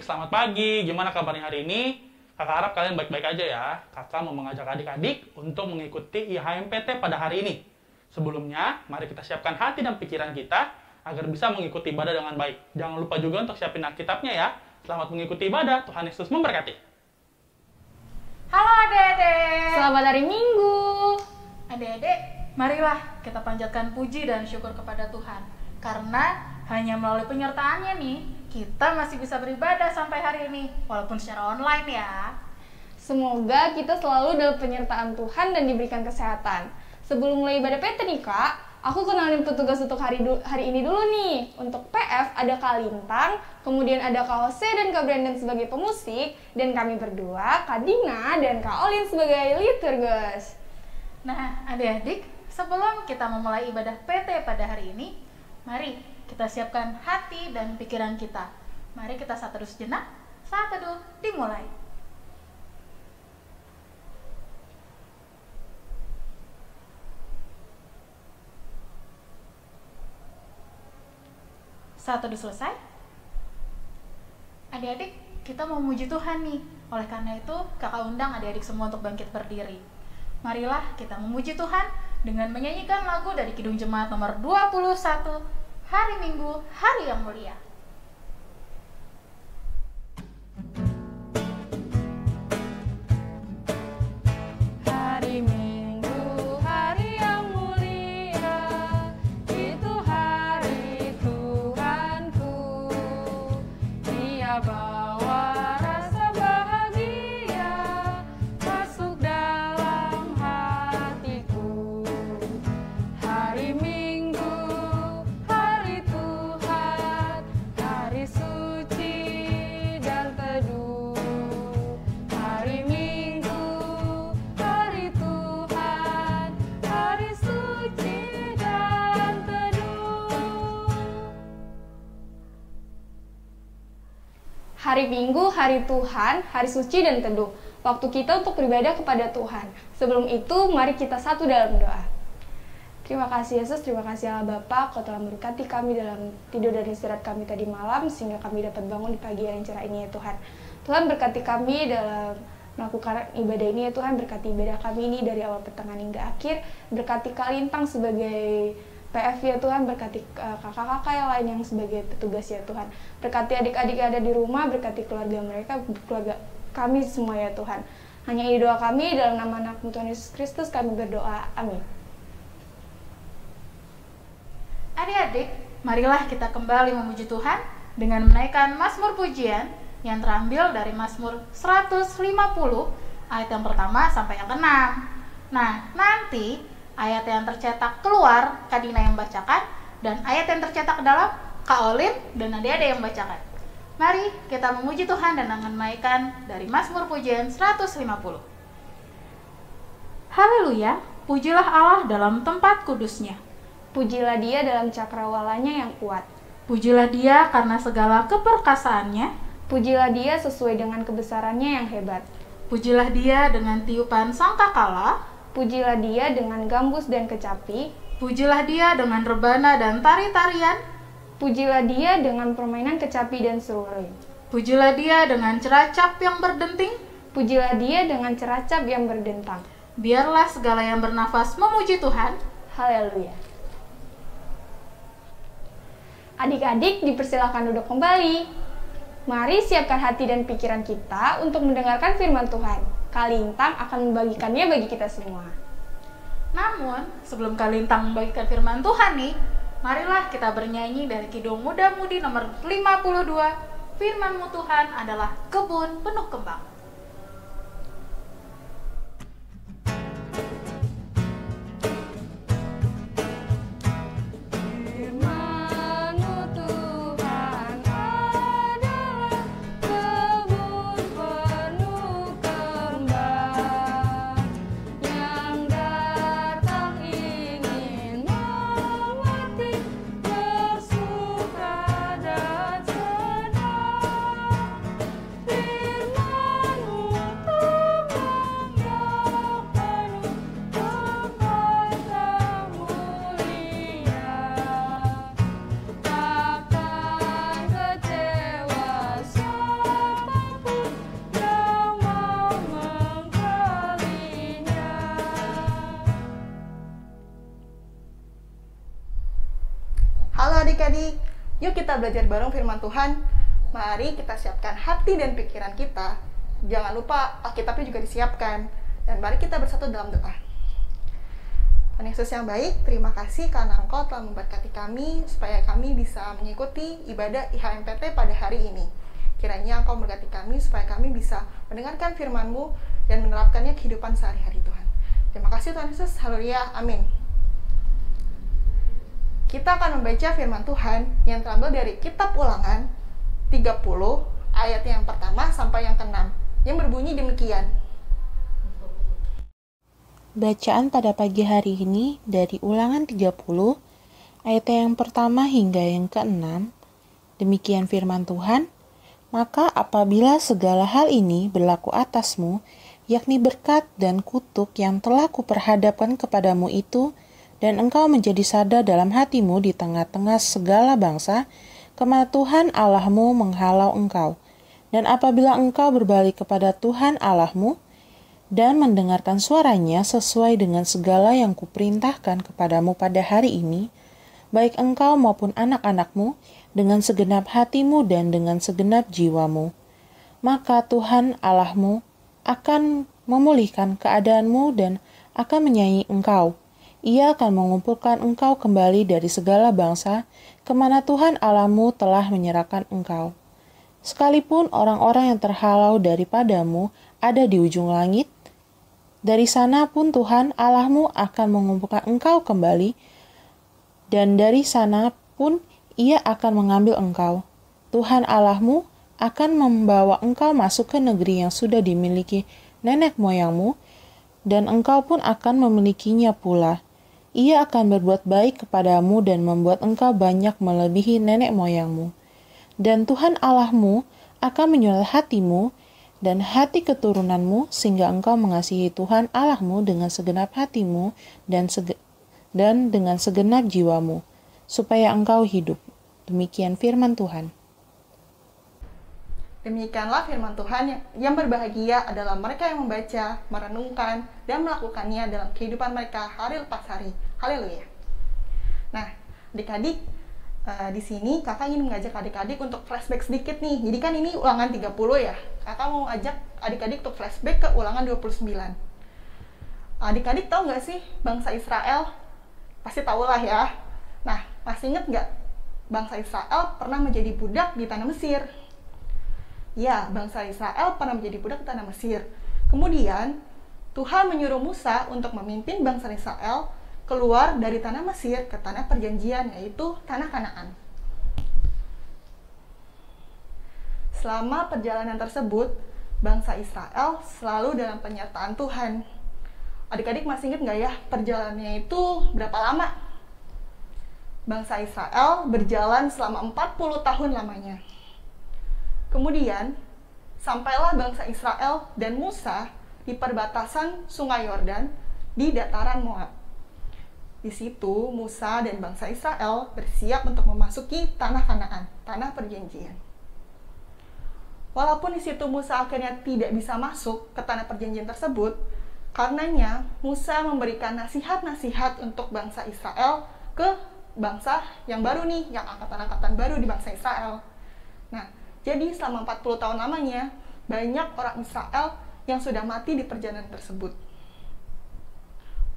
selamat pagi. Gimana kabarnya hari ini? Kakak harap kalian baik-baik aja ya. Kakak mau mengajak adik-adik untuk mengikuti IHMPT pada hari ini. Sebelumnya, mari kita siapkan hati dan pikiran kita agar bisa mengikuti ibadah dengan baik. Jangan lupa juga untuk siapin Alkitabnya ya. Selamat mengikuti ibadah. Tuhan Yesus memberkati. Halo adik-adik. Selamat hari Minggu. Adik-adik, marilah kita panjatkan puji dan syukur kepada Tuhan. Karena hanya melalui penyertaannya nih, kita masih bisa beribadah sampai hari ini, walaupun secara online ya. Semoga kita selalu dalam penyertaan Tuhan dan diberikan kesehatan. Sebelum mulai ibadah PT nih Kak, aku kenalin petugas untuk hari ini dulu nih. Untuk PF ada Kak Lintang, kemudian ada Kak Jose dan Kak Brandon sebagai pemusik, dan kami berdua, Kak Dina dan Kak Olin sebagai liturgus. Nah, adik-adik, sebelum kita memulai ibadah PT pada hari ini, mari kita siapkan hati dan pikiran kita. Mari kita saat teduh sejenak. Saat teduh dimulai. Saat teduh selesai, adik-adik, kita mau memuji Tuhan nih. Oleh karena itu, kakak undang adik-adik semua untuk bangkit berdiri. Marilah kita memuji Tuhan dengan menyanyikan lagu dari Kidung Jemaat nomor 21, Hari Minggu, Hari yang Mulia. Hari Minggu, hari yang mulia, itu hari Tuhanku. Dia bawa rasa bahagia masuk dalam hatiku. Hari Minggu, hari Tuhan, hari suci dan teduh. Hari Minggu, hari Tuhan, hari suci dan teduh. Hari Minggu, hari Tuhan, hari suci dan teduh. Waktu kita untuk beribadah kepada Tuhan. Sebelum itu, mari kita satu dalam doa. Terima kasih Yesus, terima kasih Allah Bapa, Kau telah memberkati kami dalam tidur dan istirahat kami tadi malam, sehingga kami dapat bangun di pagi yang cerah ini ya Tuhan. Tuhan berkati kami dalam melakukan ibadah ini ya Tuhan, berkati ibadah kami ini dari awal pertengahan hingga akhir, berkati Kak Lintang sebagai PF ya Tuhan, berkati kakak-kakak yang lain yang sebagai petugas ya Tuhan, berkati adik-adik yang ada di rumah, berkati keluarga mereka, keluarga kami semua ya Tuhan. Hanya ini doa kami, dalam nama anak Tuhan Yesus Kristus kami berdoa, amin. Adik-adik, marilah kita kembali memuji Tuhan dengan menaikkan Mazmur pujian yang terambil dari Mazmur 150 ayat yang pertama sampai yang ke-6. Nah, nanti ayat yang tercetak keluar Kak Dina yang bacakan, dan ayat yang tercetak ke dalam Kak Olin dan adik-adik yang bacakan. Mari kita memuji Tuhan dan akan menaikkan dari Mazmur pujian 150. Haleluya, pujilah Allah dalam tempat kudusnya. Pujilah Dia dalam cakrawalanya yang kuat. Pujilah Dia karena segala keperkasaannya. Pujilah Dia sesuai dengan kebesarannya yang hebat. Pujilah Dia dengan tiupan sangkakala. Pujilah Dia dengan gambus dan kecapi. Pujilah Dia dengan rebana dan tari-tarian. Pujilah Dia dengan permainan kecapi dan seruling. Pujilah Dia dengan ceracap yang berdenting. Pujilah Dia dengan ceracap yang berdentang. Biarlah segala yang bernafas memuji Tuhan. Haleluya. Adik-adik dipersilakan duduk kembali. Mari siapkan hati dan pikiran kita untuk mendengarkan firman Tuhan. Kak Lintang akan membagikannya bagi kita semua. Namun, sebelum Kak Lintang membagikan firman Tuhan nih, marilah kita bernyanyi dari Kidung Muda-Mudi nomor 52. Firman-Mu Tuhan adalah kebun penuh kembang. Firman adik-adik, yuk kita belajar bareng firman Tuhan. Mari kita siapkan hati dan pikiran kita. Jangan lupa Alkitabnya juga disiapkan. Dan mari kita bersatu dalam doa. Tuhan Yesus yang baik, terima kasih karena Engkau telah memberkati kami supaya kami bisa mengikuti ibadah IHMPT pada hari ini. Kiranya Engkau memberkati kami supaya kami bisa mendengarkan firman-Mu dan menerapkannya kehidupan sehari-hari Tuhan. Terima kasih Tuhan Yesus, haleluya, amin. Kita akan membaca firman Tuhan yang terambil dari Kitab Ulangan 30 ayat yang pertama sampai yang ke-6 yang berbunyi demikian. Bacaan pada pagi hari ini dari Ulangan 30 ayat yang pertama hingga yang ke-6. Demikian firman Tuhan. Maka apabila segala hal ini berlaku atasmu, yakni berkat dan kutuk yang telah kuperhadapkan kepadamu itu, dan engkau menjadi sadar dalam hatimu di tengah-tengah segala bangsa, kemana Tuhan Allahmu menghalau engkau. Dan apabila engkau berbalik kepada Tuhan Allahmu, dan mendengarkan suaranya sesuai dengan segala yang kuperintahkan kepadamu pada hari ini, baik engkau maupun anak-anakmu, dengan segenap hatimu dan dengan segenap jiwamu, maka Tuhan Allahmu akan memulihkan keadaanmu dan akan menyayangi engkau. Ia akan mengumpulkan engkau kembali dari segala bangsa, kemana Tuhan Allahmu telah menyerahkan engkau. Sekalipun orang-orang yang terhalau daripadamu ada di ujung langit, dari sana pun Tuhan Allahmu akan mengumpulkan engkau kembali, dan dari sana pun Ia akan mengambil engkau. Tuhan Allahmu akan membawa engkau masuk ke negeri yang sudah dimiliki nenek moyangmu, dan engkau pun akan memilikinya pula. Ia akan berbuat baik kepadamu dan membuat engkau banyak melebihi nenek moyangmu. Dan Tuhan Allahmu akan menyulut hatimu dan hati keturunanmu sehingga engkau mengasihi Tuhan Allahmu dengan segenap hatimu dan dengan segenap jiwamu, supaya engkau hidup. Demikian firman Tuhan. Demikianlah firman Tuhan yang berbahagia adalah mereka yang membaca, merenungkan, dan melakukannya dalam kehidupan mereka hari lepas hari. Haleluya. Nah, adik-adik, di sini kakak ingin mengajak adik-adik untuk flashback sedikit nih. Jadi kan ini ulangan 30 ya. Kakak mau ajak adik-adik untuk flashback ke ulangan 29. Adik-adik tahu nggak sih bangsa Israel? Pasti tahu lah ya. Nah, masih inget nggak bangsa Israel pernah menjadi budak di tanah Mesir? Ya, bangsa Israel pernah menjadi budak di tanah Mesir. Kemudian, Tuhan menyuruh Musa untuk memimpin bangsa Israel keluar dari tanah Mesir ke tanah perjanjian, yaitu tanah Kanaan. Selama perjalanan tersebut, bangsa Israel selalu dalam penyertaan Tuhan. Adik-adik masih ingat nggak ya, perjalanannya itu berapa lama? Bangsa Israel berjalan selama 40 tahun lamanya. Kemudian, sampailah bangsa Israel dan Musa di perbatasan Sungai Yordan di dataran Moab. Di situ, Musa dan bangsa Israel bersiap untuk memasuki tanah Kanaan, tanah perjanjian. Walaupun di situ Musa akhirnya tidak bisa masuk ke tanah perjanjian tersebut, karenanya Musa memberikan nasihat-nasihat untuk bangsa Israel ke bangsa yang baru nih, yang angkatan-angkatan baru di bangsa Israel. Nah, jadi selama 40 tahun lamanya, banyak orang Israel yang sudah mati di perjalanan tersebut.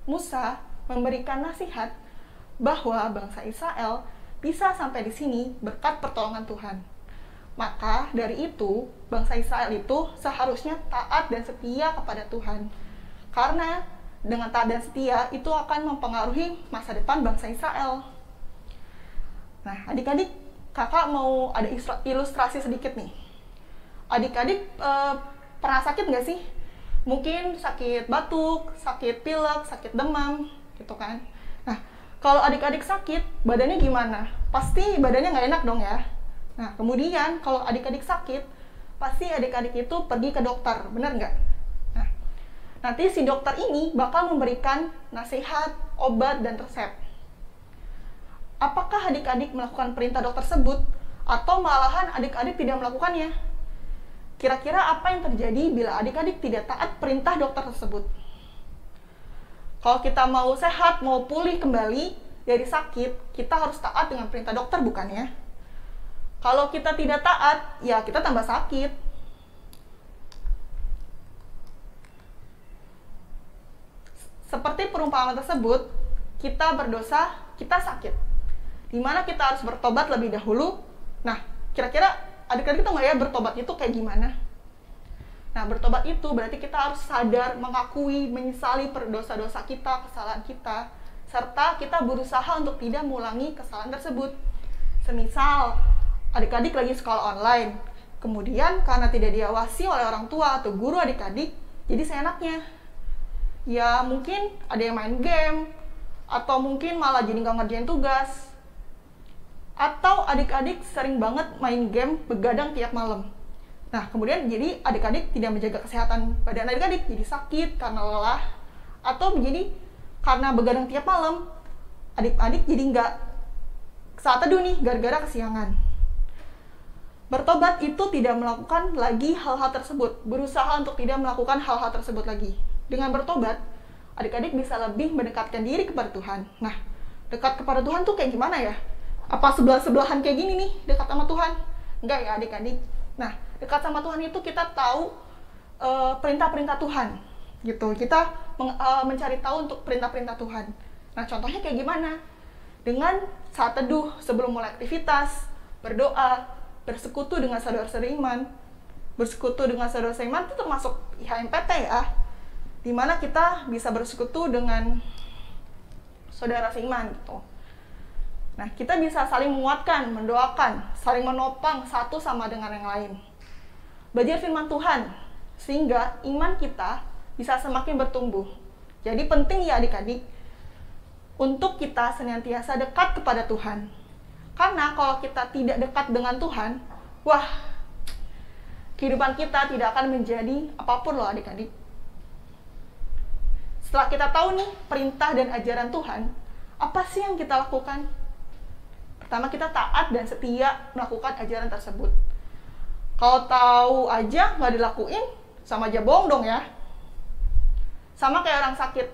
Musa memberikan nasihat bahwa bangsa Israel bisa sampai di sini berkat pertolongan Tuhan. Maka dari itu, bangsa Israel itu seharusnya taat dan setia kepada Tuhan. Karena dengan taat dan setia itu akan mempengaruhi masa depan bangsa Israel. Nah, adik-adik, kakak mau ada ilustrasi sedikit nih. Adik-adik pernah sakit nggak sih? Mungkin sakit batuk, sakit pilek, sakit demam, gitu kan. Nah, kalau adik-adik sakit, badannya gimana? Pasti badannya nggak enak dong ya. Nah, kemudian kalau adik-adik sakit, pasti adik-adik itu pergi ke dokter, benar nggak? Nah, nanti si dokter ini bakal memberikan nasihat, obat, dan resep. Apakah adik-adik melakukan perintah dokter tersebut atau malahan adik-adik tidak melakukannya? Kira-kira apa yang terjadi bila adik-adik tidak taat perintah dokter tersebut? Kalau kita mau sehat, mau pulih kembali, dari sakit, kita harus taat dengan perintah dokter, bukannya? Kalau kita tidak taat, ya kita tambah sakit. Seperti perumpamaan tersebut, kita berdosa, kita sakit. Dimana kita harus bertobat lebih dahulu. Nah, kira-kira adik-adik tahu nggak ya bertobat itu kayak gimana? Nah, bertobat itu berarti kita harus sadar, mengakui, menyesali dosa-dosa kita, kesalahan kita, serta kita berusaha untuk tidak mengulangi kesalahan tersebut. Semisal, adik-adik lagi sekolah online, kemudian karena tidak diawasi oleh orang tua atau guru adik-adik, jadi seenaknya. Ya, mungkin ada yang main game, atau mungkin malah jadi nggak ngerjain tugas. Atau adik-adik sering banget main game begadang tiap malam. Nah, kemudian jadi adik-adik tidak menjaga kesehatan badan adik-adik, jadi sakit karena lelah, atau menjadi karena begadang tiap malam, adik-adik jadi nggak saat teduh nih, gara-gara kesiangan. Bertobat itu tidak melakukan lagi hal-hal tersebut, berusaha untuk tidak melakukan hal-hal tersebut lagi. Dengan bertobat, adik-adik bisa lebih mendekatkan diri kepada Tuhan. Nah, dekat kepada Tuhan tuh kayak gimana ya? Apa sebelah-sebelahan kayak gini nih, dekat sama Tuhan? Enggak ya adik-adik. Nah, dekat sama Tuhan itu kita tahu perintah-perintah Tuhan, gitu. Kita mencari tahu untuk perintah-perintah Tuhan. Nah, contohnya kayak gimana? Dengan saat teduh sebelum mulai aktivitas, berdoa, bersekutu dengan saudara seiman. Bersekutu dengan saudara seiman itu termasuk IHMPT ya, dimana kita bisa bersekutu dengan saudara seiman gitu. Nah, kita bisa saling menguatkan, mendoakan, saling menopang satu sama dengan yang lain. Belajar firman Tuhan, sehingga iman kita bisa semakin bertumbuh. Jadi penting ya adik-adik, untuk kita senantiasa dekat kepada Tuhan. Karena kalau kita tidak dekat dengan Tuhan, wah, kehidupan kita tidak akan menjadi apapun loh adik-adik. Setelah kita tahu nih perintah dan ajaran Tuhan, apa sih yang kita lakukan? Pertama, kita taat dan setia melakukan ajaran tersebut. Kalau tahu aja nggak dilakuin, sama aja bohong dong ya. Sama kayak orang sakit.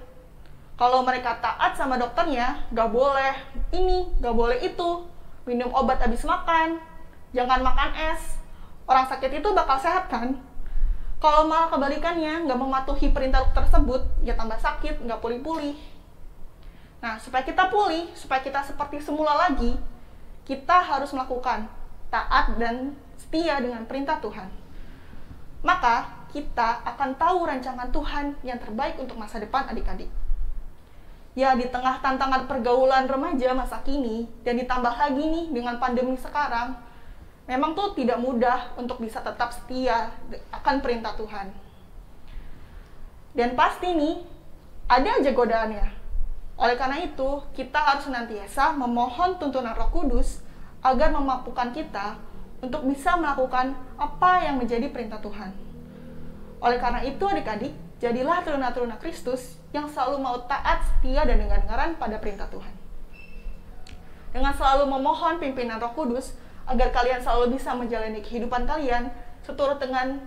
Kalau mereka taat sama dokternya, nggak boleh ini, nggak boleh itu, minum obat habis makan, jangan makan es. Orang sakit itu bakal sehat kan? Kalau malah kebalikannya, nggak mematuhi perintah tersebut, ya tambah sakit, nggak pulih-pulih. Nah, supaya kita pulih, supaya kita seperti semula lagi, kita harus melakukan taat dan setia dengan perintah Tuhan. Maka, kita akan tahu rancangan Tuhan yang terbaik untuk masa depan adik-adik. Ya, di tengah tantangan pergaulan remaja masa kini, dan ditambah lagi nih dengan pandemi sekarang, memang tuh tidak mudah untuk bisa tetap setia akan perintah Tuhan. Dan pasti nih, ada aja godaannya. Oleh karena itu, kita harus senantiasa memohon tuntunan Roh Kudus agar memampukan kita untuk bisa melakukan apa yang menjadi perintah Tuhan. Oleh karena itu, adik-adik, jadilah teruna-teruna Kristus yang selalu mau taat, setia, dan dengar-dengaran pada perintah Tuhan. Dengan selalu memohon pimpinan Roh Kudus, agar kalian selalu bisa menjalani kehidupan kalian seturut dengan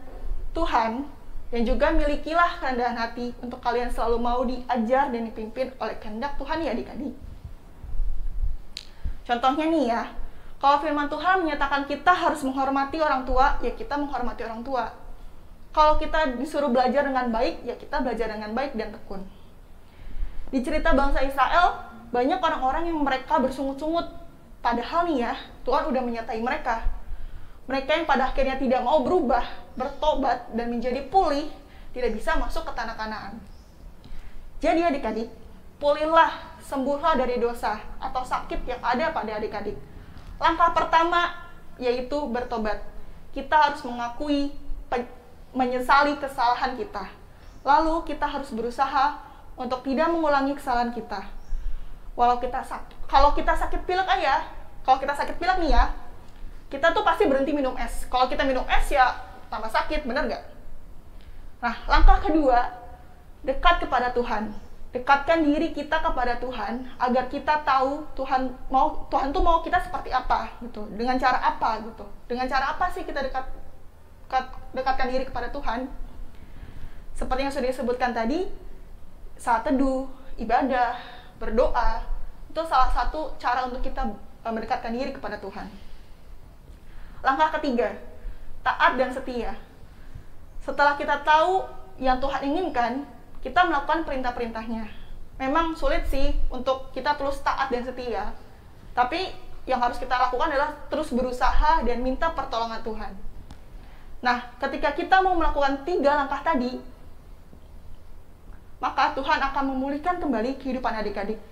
Tuhan, dan juga milikilah kerendahan hati untuk kalian selalu mau diajar dan dipimpin oleh kehendak Tuhan ya adik-adik. Contohnya nih ya, kalau firman Tuhan menyatakan kita harus menghormati orang tua, ya kita menghormati orang tua. Kalau kita disuruh belajar dengan baik, ya kita belajar dengan baik dan tekun. Di cerita bangsa Israel, banyak orang-orang yang mereka bersungut-sungut. Padahal nih ya, Tuhan udah menyertai mereka. Mereka yang pada akhirnya tidak mau berubah, bertobat, dan menjadi pulih, tidak bisa masuk ke tanah Kanaan. Jadi adik-adik, pulihlah, sembuhlah dari dosa atau sakit yang ada pada adik-adik. Langkah pertama yaitu bertobat. Kita harus mengakui, menyesali kesalahan kita. Lalu kita harus berusaha untuk tidak mengulangi kesalahan kita. Kalau kita sakit pilek nih ya, kita tuh pasti berhenti minum es. Kalau kita minum es ya tambah sakit, bener nggak? Nah, langkah kedua, dekat kepada Tuhan. Dekatkan diri kita kepada Tuhan agar kita tahu Tuhan tuh mau kita seperti apa gitu. Dengan cara apa gitu. Dengan cara apa sih kita dekatkan diri kepada Tuhan? Seperti yang sudah disebutkan tadi, saat teduh, ibadah, berdoa, Itu salah satu cara untuk kita mendekatkan diri kepada Tuhan. Langkah ketiga, taat dan setia. Setelah kita tahu yang Tuhan inginkan, kita melakukan perintah-perintahnya. Memang sulit sih untuk kita terus taat dan setia, tapi yang harus kita lakukan adalah terus berusaha dan minta pertolongan Tuhan. Nah, ketika kita mau melakukan 3 langkah tadi, maka Tuhan akan memulihkan kembali kehidupan adik-adik.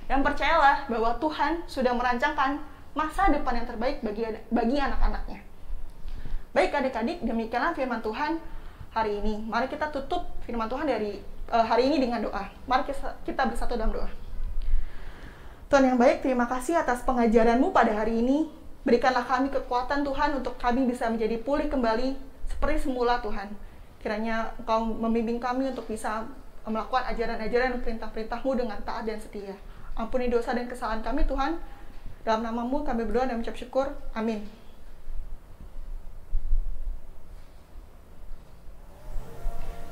Dan percayalah bahwa Tuhan sudah merancangkan masa depan yang terbaik bagi anak-anaknya. Baik adik-adik, demikianlah firman Tuhan hari ini. Mari kita tutup firman Tuhan dari hari ini dengan doa. Mari kita bersatu dalam doa. Tuhan yang baik, terima kasih atas pengajaran-Mu pada hari ini. Berikanlah kami kekuatan Tuhan untuk kami bisa menjadi pulih kembali seperti semula Tuhan. Kiranya Engkau membimbing kami untuk bisa melakukan ajaran-ajaran dan perintah-perintah-Mu dengan taat dan setia. Ampuni dosa dan kesalahan kami Tuhan. Dalam nama-Mu kami berdoa dan mengucap syukur. Amin.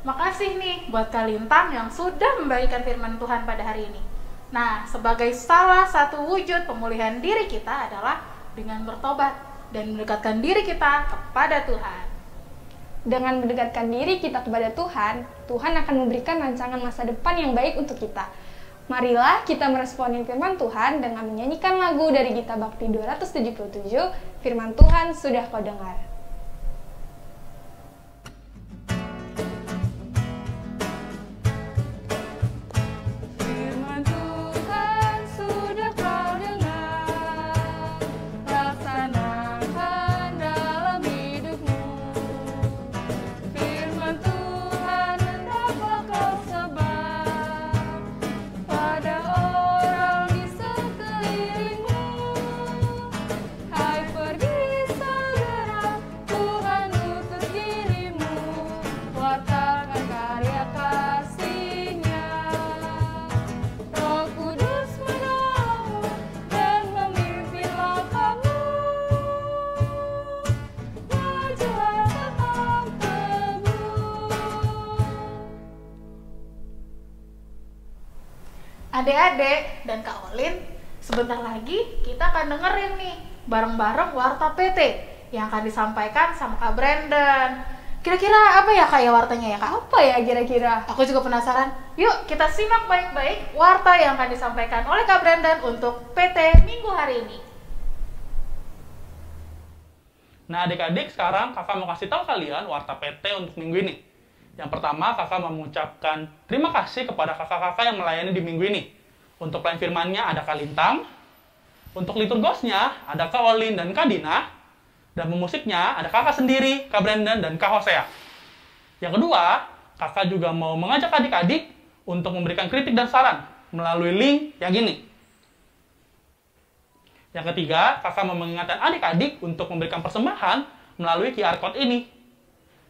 Makasih nih buat Kak Lintang yang sudah membagikan firman Tuhan pada hari ini. Nah, sebagai salah satu wujud pemulihan diri kita adalah dengan bertobat dan mendekatkan diri kita kepada Tuhan. Dengan mendekatkan diri kita kepada Tuhan, Tuhan akan memberikan rancangan masa depan yang baik untuk kita. Marilah kita meresponi firman Tuhan dengan menyanyikan lagu dari Gita Bakti 277, Firman Tuhan Sudah Kau Dengar. Adik-adik dan Kak Olin, sebentar lagi kita akan dengerin nih bareng-bareng Warta PT yang akan disampaikan sama Kak Brandon. Kira-kira apa ya Kak ya wartanya ya Kak? Apa ya kira-kira? Aku juga penasaran. Yuk kita simak baik-baik warta yang akan disampaikan oleh Kak Brandon untuk PT minggu hari ini. Nah adik-adik, sekarang kakak mau kasih tahu kalian warta PT untuk minggu ini. Yang pertama, kakak mau mengucapkan terima kasih kepada kakak-kakak yang melayani di minggu ini. Untuk pelayan firmannya ada Kak Lintang. Untuk liturgosnya ada Kak Olin dan Kak Dina. Dan pemusiknya ada kakak sendiri, Kak Brandon dan Kak Hosea. Yang kedua, kakak juga mau mengajak adik-adik untuk memberikan kritik dan saran melalui link yang ini. Yang ketiga, kakak mau mengingatkan adik-adik untuk memberikan persembahan melalui QR Code ini.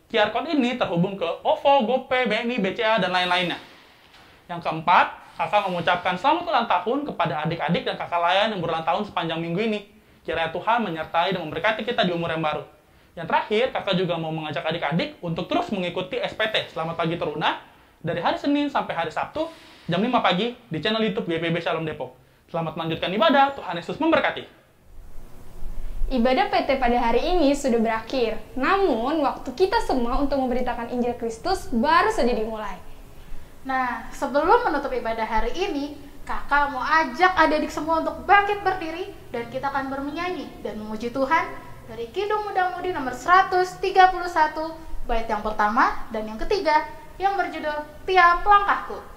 QR Code ini terhubung ke OVO, GoPay, BNI, BCA, dan lain-lainnya. Yang keempat, kakak mengucapkan selamat ulang tahun kepada adik-adik dan kakak layan yang berulang tahun sepanjang minggu ini. Kiranya Tuhan menyertai dan memberkati kita di umur yang baru. Yang terakhir, kakak juga mau mengajak adik-adik untuk terus mengikuti SPT Selamat Pagi Teruna dari hari Senin sampai hari Sabtu jam 5 pagi di channel YouTube GPB Shalom Depok. Selamat melanjutkan ibadah, Tuhan Yesus memberkati. Ibadah PT pada hari ini sudah berakhir. Namun, waktu kita semua untuk memberitakan Injil Kristus baru saja dimulai. Nah, sebelum menutup ibadah hari ini, kakak mau ajak adik-adik semua untuk bangkit berdiri dan kita akan bernyanyi dan memuji Tuhan dari Kidung Muda-Mudi nomor 131, bait yang pertama dan yang ketiga yang berjudul Tiap Langkahku.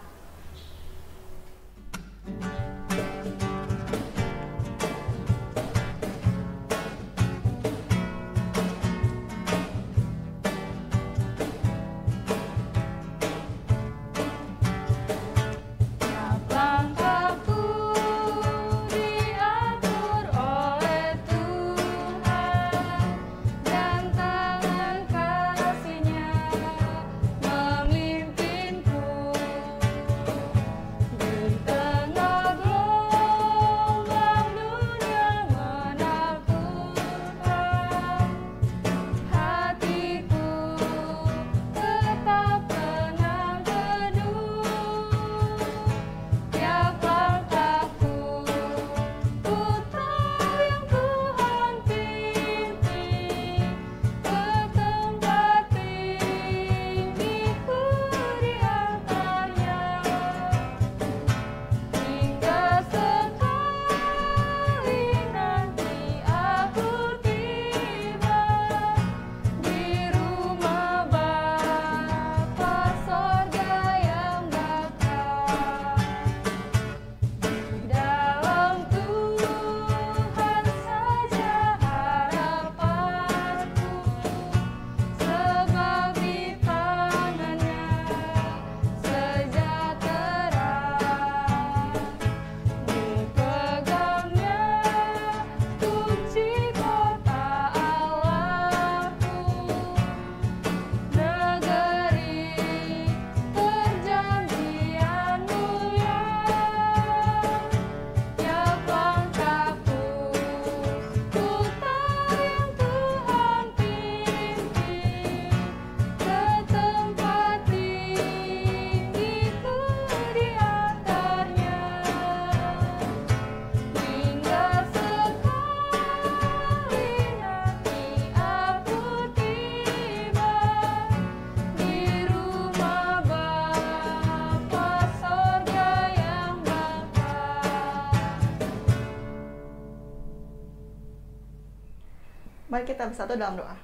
Mari kita bersatu dalam doa.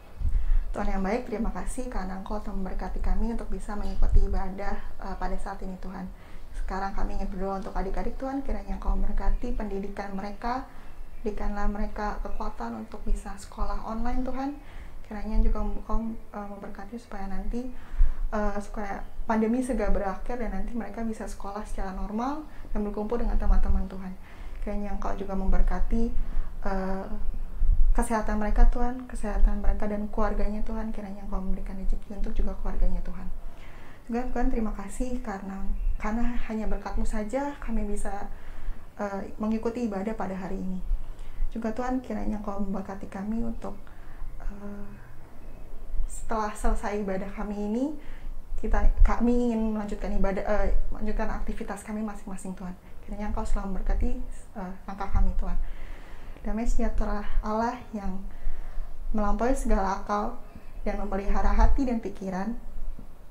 Tuhan yang baik, terima kasih karena Engkau telah memberkati kami untuk bisa mengikuti ibadah pada saat ini Tuhan. Sekarang kami ingin berdoa untuk adik-adik Tuhan, kiranya Engkau memberkati pendidikan mereka, berikanlah mereka kekuatan untuk bisa sekolah online Tuhan. Kiranya juga Engkau memberkati supaya nanti supaya pandemi segera berakhir dan nanti mereka bisa sekolah secara normal dan berkumpul dengan teman-teman Tuhan. Kiranya Engkau juga memberkati kesehatan mereka Tuhan, kesehatan mereka dan keluarganya Tuhan. Kiranya Engkau memberikan rezeki untuk juga keluarganya Tuhan. Juga Tuhan, terima kasih karena hanya berkat-Mu saja kami bisa mengikuti ibadah pada hari ini. Juga Tuhan, kiranya Engkau memberkati kami untuk setelah selesai ibadah kami ini, kami ingin melanjutkan aktivitas kami masing-masing Tuhan. Kiranya Engkau selalu memberkati langkah kami Tuhan. Damai sejahtera Allah yang melampaui segala akal dan memelihara hati dan pikiran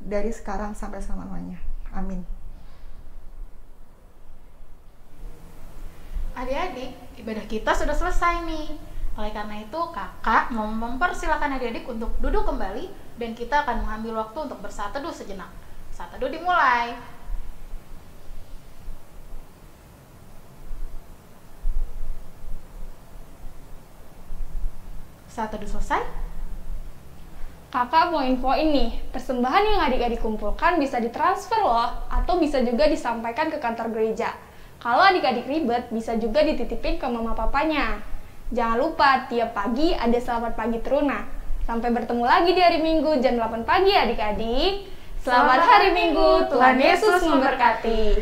dari sekarang sampai selama-lamanya. Amin. Adik-adik, ibadah kita sudah selesai nih. Oleh karena itu, kakak mau mempersilahkan adik-adik untuk duduk kembali dan kita akan mengambil waktu untuk bersaat teduh sejenak. Saat teduh dimulai. Saat teduh selesai. Kakak mau info ini, persembahan yang adik-adik kumpulkan bisa ditransfer loh, atau bisa juga disampaikan ke kantor gereja. Kalau adik-adik ribet, bisa juga dititipin ke mama papanya. Jangan lupa, tiap pagi ada Selamat Pagi Teruna. Sampai bertemu lagi di hari Minggu jam 8 pagi adik-adik. Selamat hari Minggu, Tuhan Yesus memberkati.